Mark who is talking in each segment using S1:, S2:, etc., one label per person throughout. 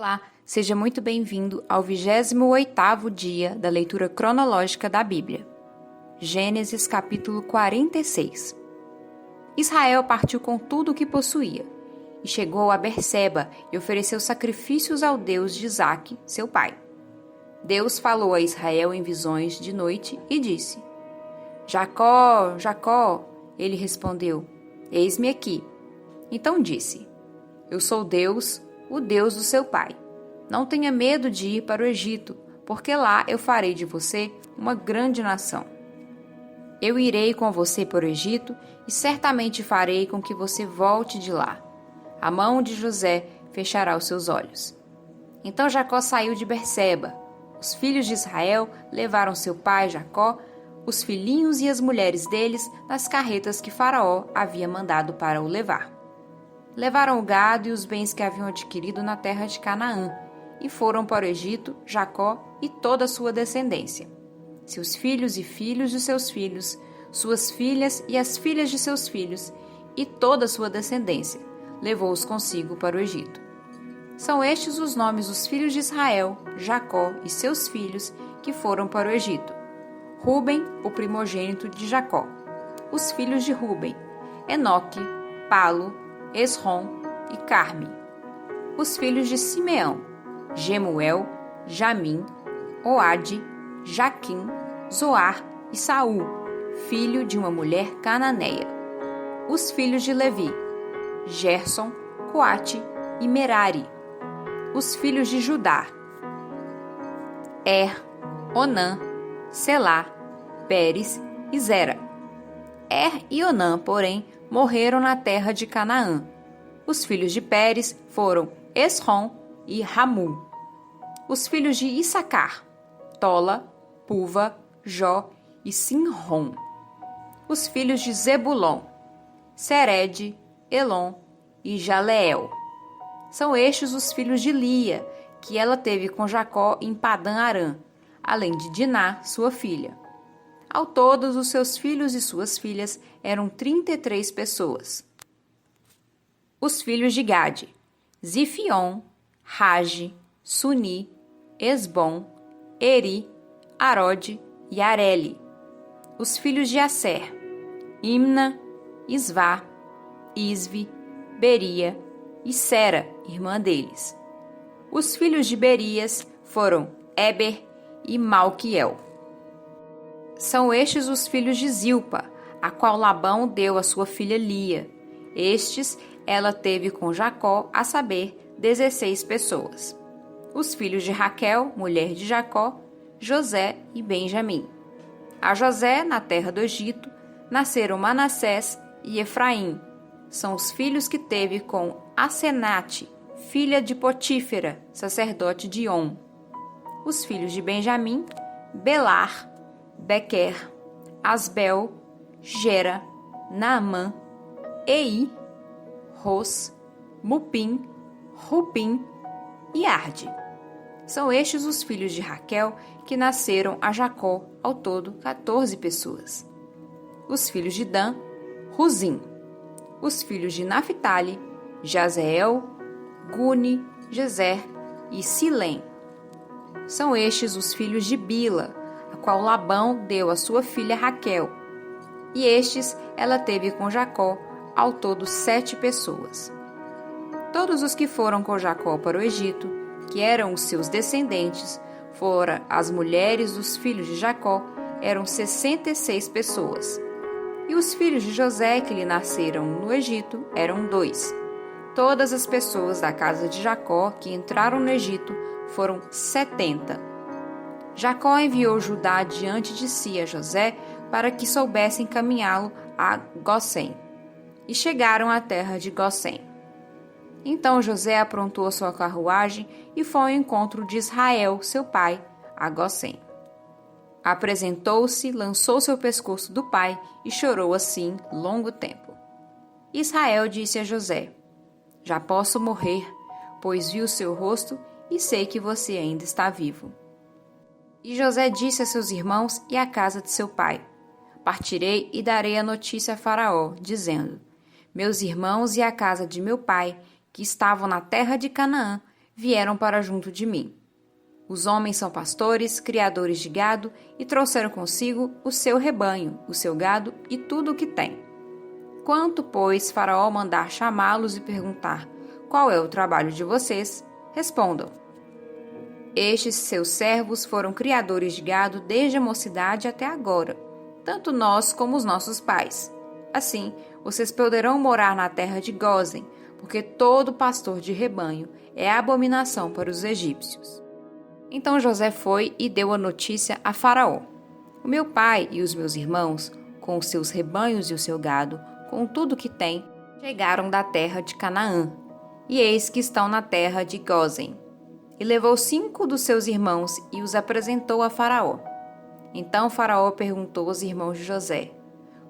S1: Olá, seja muito bem-vindo ao 28º dia da leitura cronológica da Bíblia. Gênesis capítulo 46. Israel partiu com tudo o que possuía e chegou a Berseba e ofereceu sacrifícios ao Deus de Isaque, seu pai. Deus falou a Israel em visões de noite e disse: Jacó, Jacó. Ele respondeu: Eis-me aqui. Então disse: Eu sou Deus, o Deus do seu pai. Não tenha medo de ir para o Egito, porque lá eu farei de você uma grande nação. Eu irei com você para o Egito e certamente farei com que você volte de lá. A mão de José fechará os seus olhos. Então Jacó saiu de Berseba. Os filhos de Israel levaram seu pai Jacó, os filhinhos e as mulheres deles nas carretas que Faraó havia mandado para o levar. Levaram o gado e os bens que haviam adquirido na terra de Canaã, e foram para o Egito, Jacó e toda a sua descendência, seus filhos e filhos de seus filhos, suas filhas e as filhas de seus filhos, e toda a sua descendência, levou-os consigo para o Egito. São estes os nomes dos filhos de Israel, Jacó e seus filhos, que foram para o Egito. Ruben, o primogênito de Jacó. Os filhos de Ruben: Enoque, Palo, Esrom e Carme. Os filhos de Simeão: Gemuel, Jamim, Oade, Jaquim, Zoar e Saul, filho de uma mulher cananeia. Os filhos de Levi: Gerson, Coate e Merari. Os filhos de Judá: Onã, Selá, Pérez e Zera. E Onã, porém, morreram na terra de Canaã. Os filhos de Pérez foram Esrom e Ramum. Os filhos de Issacar: Tola, Puva, Jó e Sinrom. Os filhos de Zebulon: Sered, Elon e Jaleel. São estes os filhos de Lia, que ela teve com Jacó em Padã-Arã, além de Diná, sua filha. Ao todo, os seus filhos e suas filhas eram 33 pessoas. Os filhos de Gade: Zifion, Rage, Suni, Esbom, Eri, Arode e Areli. Os filhos de Asser: Imna, Isvá, Isvi, Beria e Sera, irmã deles. Os filhos de Berias foram Eber e Malquiel. São estes os filhos de Zilpa, a qual Labão deu a sua filha Lia. Estes ela teve com Jacó, a saber, 16 pessoas. Os filhos de Raquel, mulher de Jacó, José e Benjamim. A José, na terra do Egito, nasceram Manassés e Efraim. São os filhos que teve com Asenate, filha de Potífera, sacerdote de On. Os filhos de Benjamim: Belar, Bequer, Asbel, Gera, Naamã, Ei, Ros, Mupim, Rupim e Arde. São estes os filhos de Raquel que nasceram a Jacó, ao todo 14 pessoas. Os filhos de Dan: Ruzim. Os filhos de Naphtali: Jazeel, Guni, Jezer e Silém. São estes os filhos de Bila, a qual Labão deu a sua filha Raquel. E estes ela teve com Jacó, ao todo 7 pessoas. Todos os que foram com Jacó para o Egito, que eram os seus descendentes, fora as mulheres dos filhos de Jacó, eram 66 pessoas. E os filhos de José que lhe nasceram no Egito eram 2. Todas as pessoas da casa de Jacó que entraram no Egito foram 70. Jacó enviou Judá diante de si a José para que soubessem encaminhá-lo a Gósen. E chegaram à terra de Gósen. Então José aprontou a sua carruagem e foi ao encontro de Israel, seu pai, a Gósen. Apresentou-se, lançou seu pescoço do pai e chorou assim longo tempo. Israel disse a José: Já posso morrer, pois vi o seu rosto e sei que você ainda está vivo. E José disse a seus irmãos e à casa de seu pai: Partirei e darei a notícia a Faraó, dizendo: Meus irmãos e a casa de meu pai, que estavam na terra de Canaã, vieram para junto de mim. Os homens são pastores, criadores de gado, e trouxeram consigo o seu rebanho, o seu gado e tudo o que tem. Quanto, pois, Faraó mandar chamá-los e perguntar: qual é o trabalho de vocês? Respondam: estes seus servos foram criadores de gado desde a mocidade até agora, tanto nós como os nossos pais. Assim, vocês poderão morar na terra de Gósen, porque todo pastor de rebanho é abominação para os egípcios. Então José foi e deu a notícia a Faraó: o meu pai e os meus irmãos, com os seus rebanhos e o seu gado, com tudo que tem, chegaram da terra de Canaã, e eis que estão na terra de Gósen. E levou 5 dos seus irmãos e os apresentou a Faraó. Então Faraó perguntou aos irmãos de José: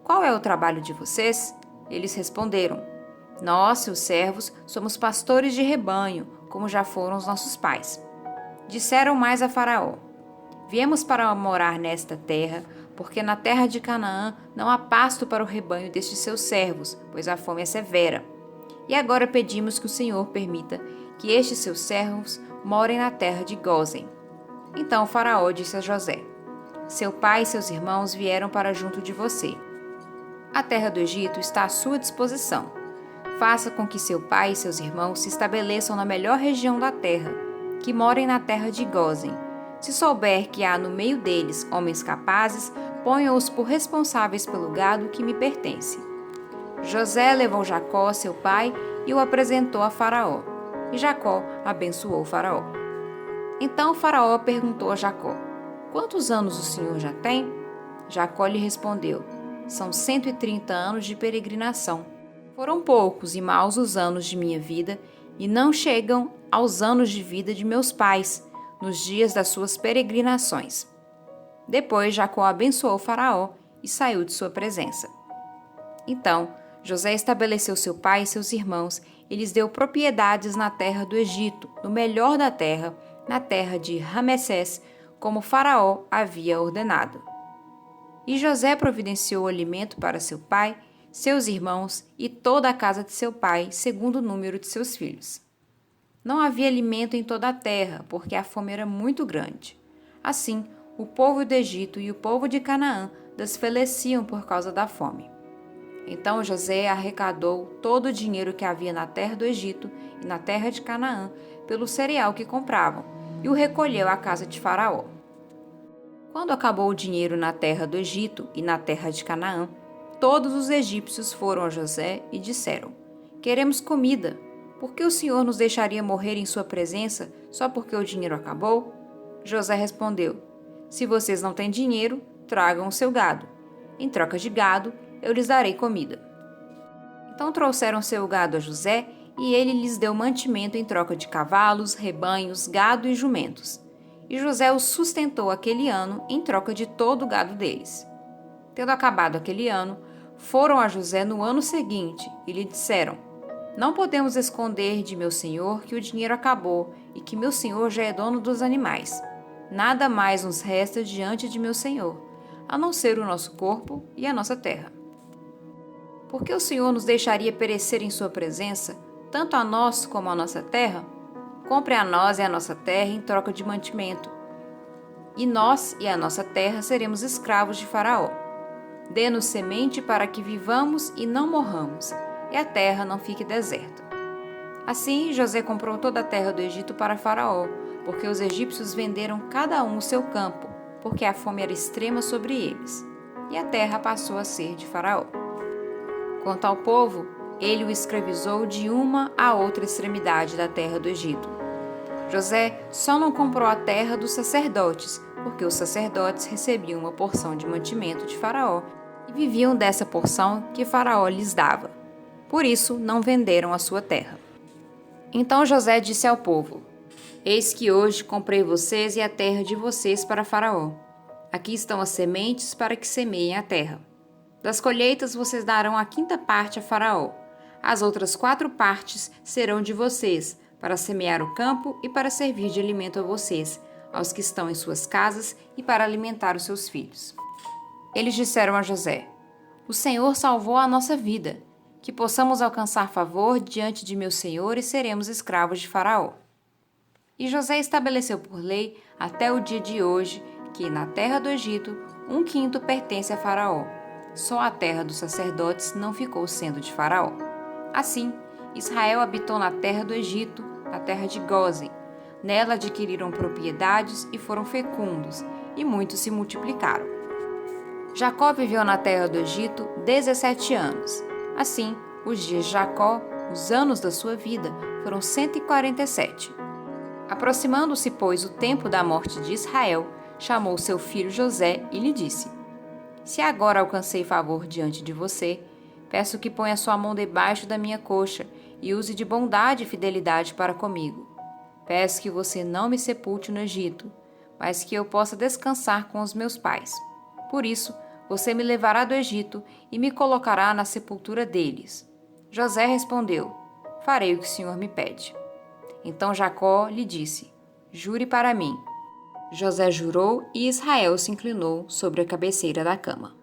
S1: qual é o trabalho de vocês? Eles responderam: nós, seus servos, somos pastores de rebanho, como já foram os nossos pais. Disseram mais a Faraó: viemos para morar nesta terra, porque na terra de Canaã não há pasto para o rebanho destes seus servos, pois a fome é severa. E agora pedimos que o Senhor permita que estes seus servos morem na terra de Gósen. Então Faraó disse a José: seu pai e seus irmãos vieram para junto de você. A terra do Egito está à sua disposição. Faça com que seu pai e seus irmãos se estabeleçam na melhor região da terra, que morem na terra de Gósen. Se souber que há no meio deles homens capazes, ponha-os por responsáveis pelo gado que me pertence. José levou Jacó, seu pai, e o apresentou a Faraó. E Jacó abençoou Faraó. Então Faraó perguntou a Jacó: quantos anos o senhor já tem? Jacó lhe respondeu: são 130 anos de peregrinação. Foram poucos e maus os anos de minha vida, e não chegam aos anos de vida de meus pais, nos dias das suas peregrinações. Depois Jacó abençoou Faraó e saiu de sua presença. Então José estabeleceu seu pai e seus irmãos e lhes deu propriedades na terra do Egito, no melhor da terra, na terra de Ramessés, como Faraó havia ordenado. E José providenciou alimento para seu pai, seus irmãos e toda a casa de seu pai, segundo o número de seus filhos. Não havia alimento em toda a terra, porque a fome era muito grande. Assim, o povo do Egito e o povo de Canaã desfaleciam por causa da fome. Então José arrecadou todo o dinheiro que havia na terra do Egito e na terra de Canaã pelo cereal que compravam, e o recolheu à casa de Faraó. Quando acabou o dinheiro na terra do Egito e na terra de Canaã, todos os egípcios foram a José e disseram: queremos comida. Por que o Senhor nos deixaria morrer em sua presença só porque o dinheiro acabou? José respondeu: se vocês não têm dinheiro, tragam o seu gado. Em troca de gado, eu lhes darei comida. Então trouxeram seu gado a José, e ele lhes deu mantimento em troca de cavalos, rebanhos, gado e jumentos. E José os sustentou aquele ano em troca de todo o gado deles. Tendo acabado aquele ano, foram a José no ano seguinte e lhe disseram: não podemos esconder de meu senhor que o dinheiro acabou e que meu senhor já é dono dos animais. Nada mais nos resta diante de meu senhor, a não ser o nosso corpo e a nossa terra. Por que o Senhor nos deixaria perecer em sua presença, tanto a nós como a nossa terra? Compre a nós e a nossa terra em troca de mantimento. E nós e a nossa terra seremos escravos de Faraó. Dê-nos semente para que vivamos e não morramos, e a terra não fique deserta. Assim, José comprou toda a terra do Egito para Faraó, porque os egípcios venderam cada um o seu campo, porque a fome era extrema sobre eles, e a terra passou a ser de Faraó. Quanto ao povo, ele o escravizou de uma a outra extremidade da terra do Egito. José só não comprou a terra dos sacerdotes, porque os sacerdotes recebiam uma porção de mantimento de Faraó e viviam dessa porção que Faraó lhes dava. Por isso, não venderam a sua terra. Então José disse ao povo: eis que hoje comprei vocês e a terra de vocês para Faraó. Aqui estão as sementes para que semeiem a terra. Das colheitas vocês darão a 5ª parte a Faraó. As outras 4 partes serão de vocês, para semear o campo e para servir de alimento a vocês, aos que estão em suas casas e para alimentar os seus filhos. Eles disseram a José: o Senhor salvou a nossa vida, que possamos alcançar favor diante de meu senhor e seremos escravos de Faraó. E José estabeleceu por lei até o dia de hoje que na terra do Egito 1/5 pertence a Faraó. Só a terra dos sacerdotes não ficou sendo de Faraó. Assim, Israel habitou na terra do Egito, na terra de Gósen. Nela adquiriram propriedades e foram fecundos, e muitos se multiplicaram. Jacó viveu na terra do Egito 17 anos. Assim, os dias de Jacó, os anos da sua vida, foram 147. Aproximando-se, pois, o tempo da morte de Israel, chamou seu filho José e lhe disse: Se agora alcancei favor diante de você, peço que ponha sua mão debaixo da minha coxa e use de bondade e fidelidade para comigo. Peço que você não me sepulte no Egito, mas que eu possa descansar com os meus pais. Por isso, você me levará do Egito e me colocará na sepultura deles. José respondeu: Farei o que o Senhor me pede. Então Jacó lhe disse: Jure para mim. José jurou e Israel se inclinou sobre a cabeceira da cama.